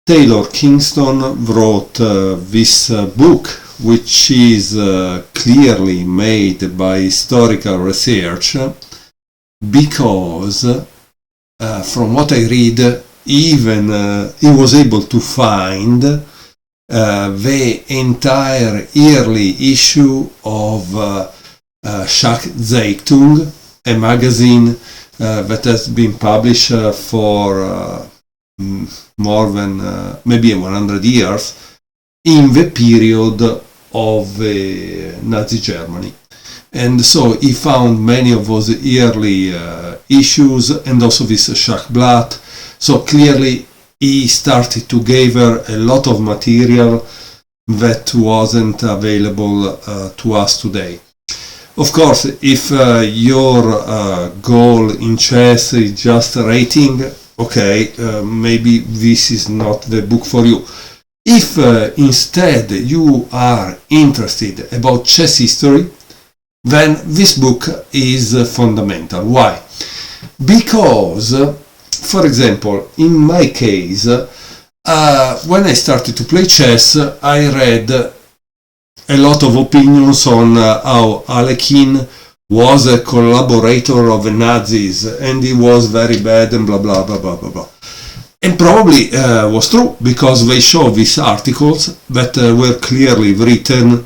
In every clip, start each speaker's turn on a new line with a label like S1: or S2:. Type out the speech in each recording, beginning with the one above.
S1: Taylor Kingston wrote this book, which is clearly made by historical research, because from what I read, even he was able to find the entire yearly issue of Schachzeitung, a magazine that has been published for more than maybe 100 years in the period of Nazi Germany. And so he found many of those yearly issues, and also this Schachblatt. So clearly he started to gather a lot of material that wasn't available to us today. Of course, if your goal in chess is just rating, okay, maybe this is not the book for you. If instead you are interested about chess history, then this book is fundamental. Why? Because, for example, in my case, when I started to play chess, I read a lot of opinions on how Alekhine was a collaborator of the Nazis and he was very bad and blah blah blah blah blah blah. And probably was true, because they show these articles that were clearly written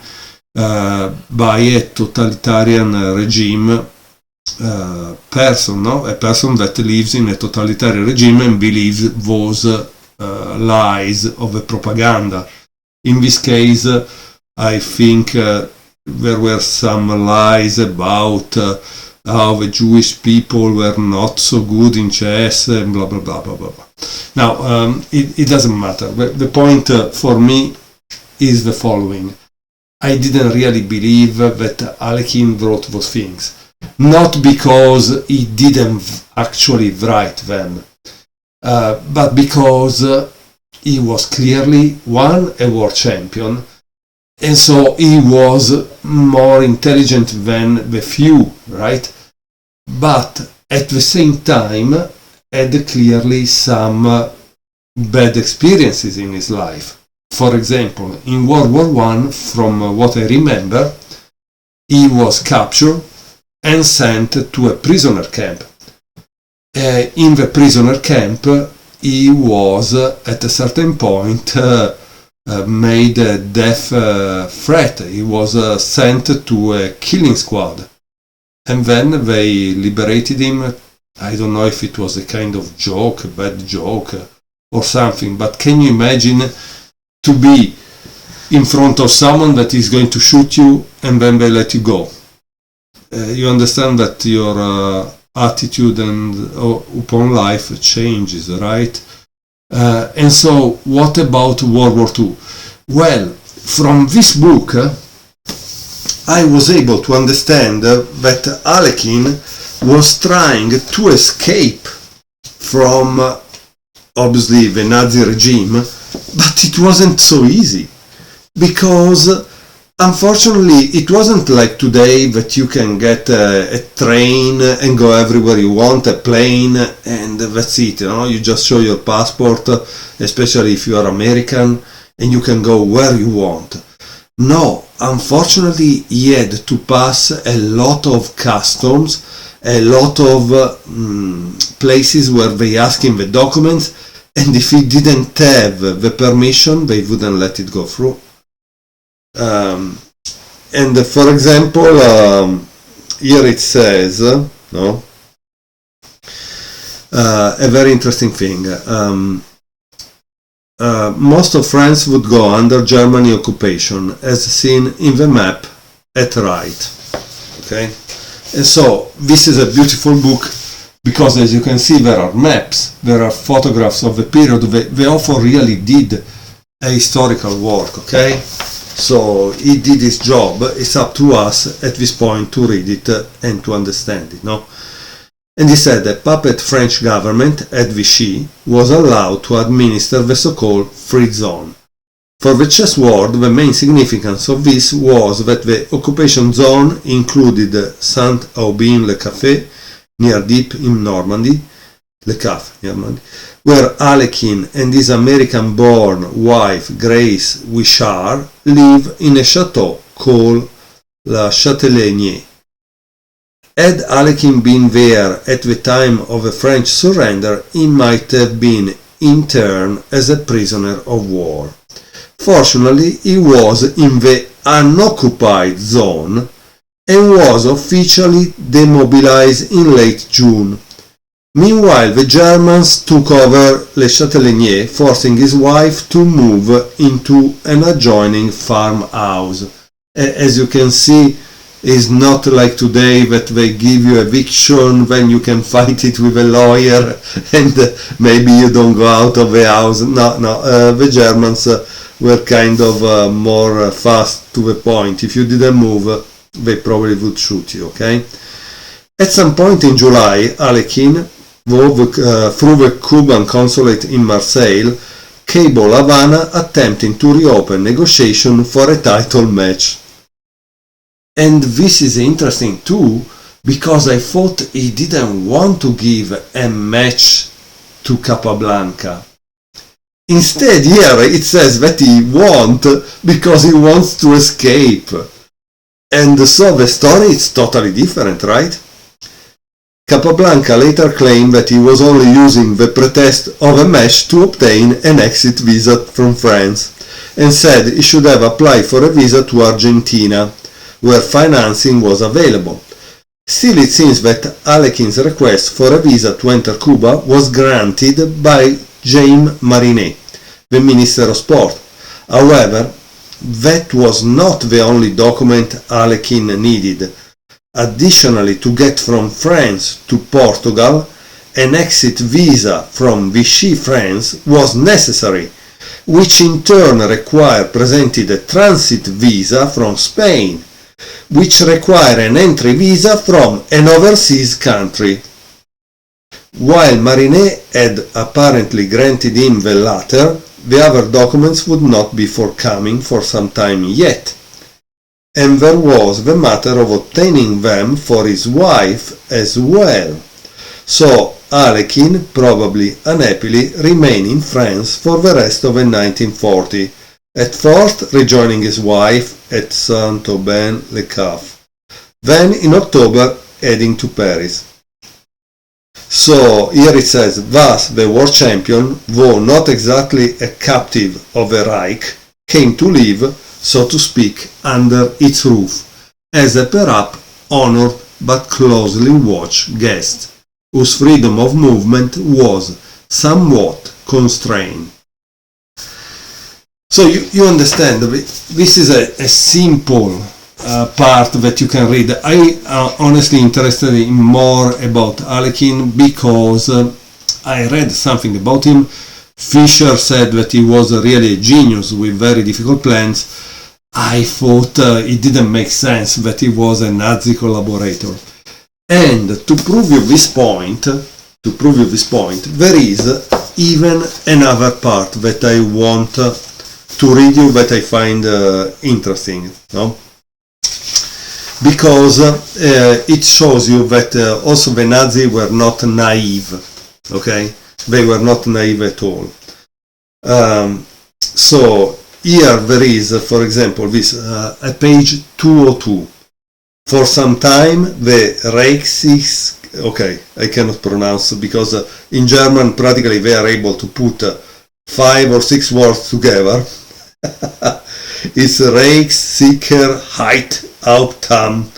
S1: by a totalitarian regime person, no? A person that lives in a totalitarian regime and believes those lies of the propaganda. In this case, I think there were some lies about how the Jewish people were not so good in chess and blah blah blah blah blah blah. Now, it doesn't matter. The point for me is the following. I didn't really believe that Alekhine wrote those things. Not because he didn't actually write them, but because he was clearly, one, a world champion, and so he was more intelligent than the few, right? But at the same time had clearly some bad experiences in his life. For example, in World War I, from what I remember, he was captured and sent to a prisoner camp. In the prisoner camp, he was at a certain point made a death threat. He was sent to a killing squad. And then they liberated him. I don't know if it was a kind of joke, a bad joke or something, but can you imagine to be in front of someone that is going to shoot you and then they let you go? You understand that your attitude and upon life changes, right? And so what about World War II? Well, from this book I was able to understand that Alekhine was trying to escape from obviously the Nazi regime, but it wasn't so easy, because unfortunately it wasn't like today that you can get a train and go everywhere you want, a plane, and that's it, you know, you just show your passport, especially if you are American, and you can go where you want. No, unfortunately he had to pass a lot of customs, a lot of places where they ask him the documents, and if he didn't have the permission, they wouldn't let it go through. And for example, here it says, no, a very interesting thing. Most of France would go under German occupation, as seen in the map at Reich. Okay, and so this is a beautiful book, because as you can see, there are maps, there are photographs of the period. The author really did a historical work. Okay, so he did his job. It's up to us at this point to read it and to understand it, no? And he said the puppet French government at Vichy was allowed to administer the so-called free zone. For the chess world, the main significance of this was that the occupation zone included Saint-Aubin-le-Café, near Dieppe in Normandy, Le Caf, Germany, where Alekhine and his American-born wife Grace Wishart live in a chateau called La Châtellenie. Had Alekhine been there at the time of the French surrender, he might have been interned as a prisoner of war. Fortunately, he was in the unoccupied zone and was officially demobilized in late June. Meanwhile, the Germans took over Le Châtellenie, forcing his wife to move into an adjoining farmhouse. As you can see, it's not like today that they give you eviction, then you can fight it with a lawyer and maybe you don't go out of the house. No, the Germans were kind of more fast to the point. If you didn't move, they probably would shoot you, okay? At some point in July, Alekhine, through the Cuban consulate in Marseille, cabled Havana attempting to reopen negotiations for a title match. And this is interesting too, because I thought he didn't want to give a match to Capablanca. Instead, here it says that he wants because he wants to escape. And so the story is totally different, right? Capablanca later claimed that he was only using the pretext of a match to obtain an exit visa from France, and said he should have applied for a visa to Argentina, where financing was available. Still, it seems that Alekhine's request for a visa to enter Cuba was granted by Jaime Marinet, the Minister of Sport. However, that was not the only document Alekhine needed. Additionally, to get from France to Portugal, an exit visa from Vichy, France was necessary, which in turn required presenting a transit visa from Spain, which required an entry visa from an overseas country. While Marinet had apparently granted him the latter, the other documents would not be forthcoming for some time yet, and there was the matter of obtaining them for his wife as well. So Alekhine, probably unhappily, remained in France for the rest of the 1940, at first rejoining his wife at Saint-Aubin-le-Caf, then in October heading to Paris. So here it says, thus the war champion, though not exactly a captive of the Reich, came to live, so to speak, under its roof, as a perhaps honored but closely watched guest, whose freedom of movement was somewhat constrained. So you understand, this is a simple part that you can read. I am honestly interested in more about Alekhine because I read something about him. Fisher said that he was really a genius with very difficult plans. I thought it didn't make sense that he was a Nazi collaborator. And to prove you this point, there is even another part that I want to read you that I find interesting, no? Because it shows you that also the Nazis were not naive, okay? They were not naive at all. So here there is, for example, this at page 202. For some time the Reich, okay, I cannot pronounce because in German practically they are able to put 5 or 6 words together. It's Reichssicherheitsamt.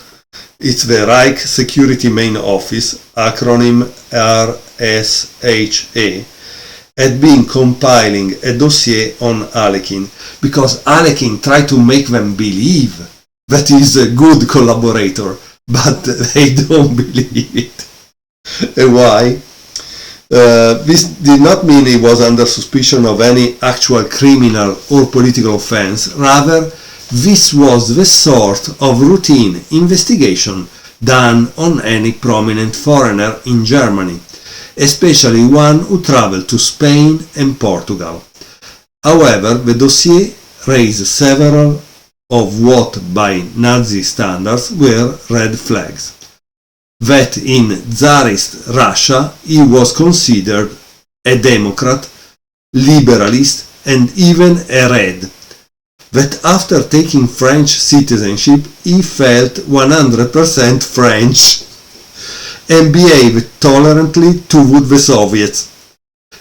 S1: It's the Reich Security Main Office, acronym RSHA, had been compiling a dossier on Alekhine because Alekhine tried to make them believe that he's a good collaborator, but they don't believe it. And why? This did not mean he was under suspicion of any actual criminal or political offense. Rather, this was the sort of routine investigation done on any prominent foreigner in Germany, especially one who traveled to Spain and Portugal. However, the dossier raised several of what by Nazi standards were red flags. that in Tsarist Russia he was considered a Democrat, liberalist, and even a Red. That after taking French citizenship he felt 100% French and behaved tolerantly toward the Soviets.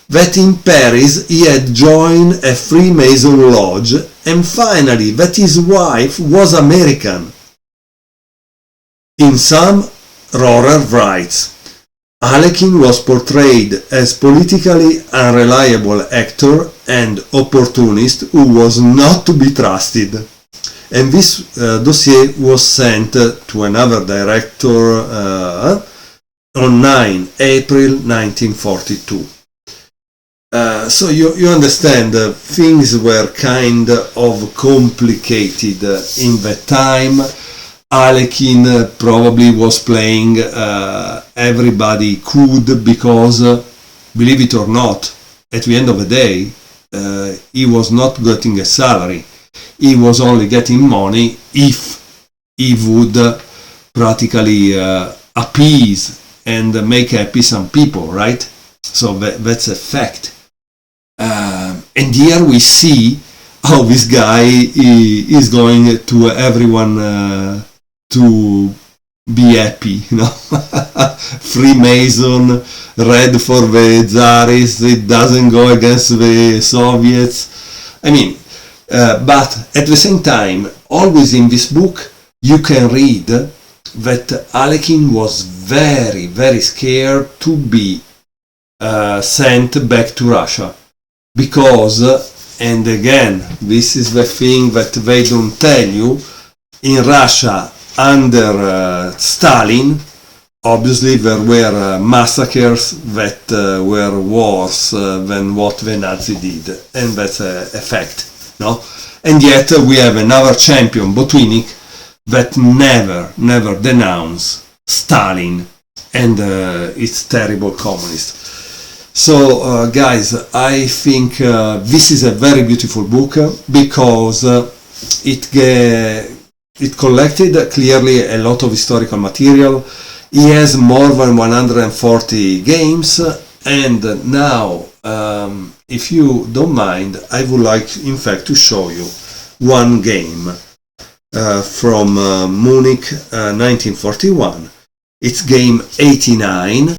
S1: That in Paris he had joined a Freemason lodge, and finally that his wife was American. In some, Rohrer writes, Alekhine was portrayed as politically unreliable actor and opportunist who was not to be trusted. And this dossier was sent to another director on 9 April 1942. So you understand, things were kind of complicated in that time. Alekhine probably was playing everybody could because, believe it or not, at the end of the day, he was not getting a salary. He was only getting money if he would practically appease and make happy some people, right? So that's a fact. And here we see how this guy is going to everyone to be happy, you know. Freemason, Red for the Tsarists, it doesn't go against the Soviets. I mean, but at the same time, always in this book, you can read that Alekhine was very, very scared to be sent back to Russia. Because, and again, this is the thing that they don't tell you, in Russia under Stalin, obviously there were massacres that were worse than what the Nazi did, and that's a fact, no? And yet we have another champion, Botvinnik, that never denounced Stalin and its terrible communist. So guys, I think this is a very beautiful book because it collected clearly a lot of historical material. He has more than 140 games, and now, if you don't mind, I would like in fact to show you one game from Munich 1941. It's game 89.